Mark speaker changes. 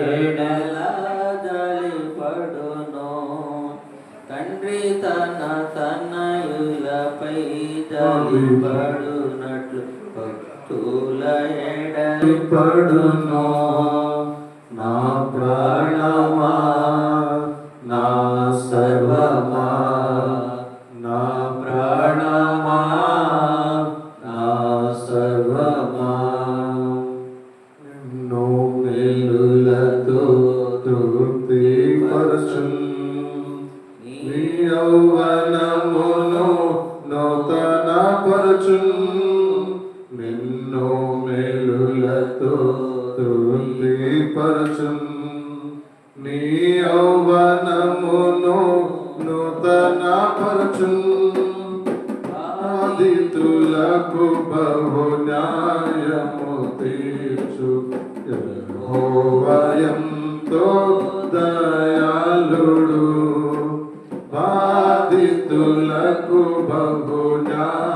Speaker 1: ఎడల జాలిపడును. తండ్రి తన తనయులపై జాలిపడునట్లు భక్తుల ఎడల పడును. నా ప్రాణమా నా సర్వమా నా ప్రాణమా నా సర్వమా ఎన్నో మేలులతో తృప్తిపరచున్ నీ యౌవనమును నూతన పరచున్ నిన్నో మేలులతో తృప్తిపరచున్ నీ యౌవనమును నూతన పరచున్ ఆదితులకు బహు న్యాయము తీర్చు యెహోవా ఎంతో దయాళుడు. బాధితులకు బహు న్యాయము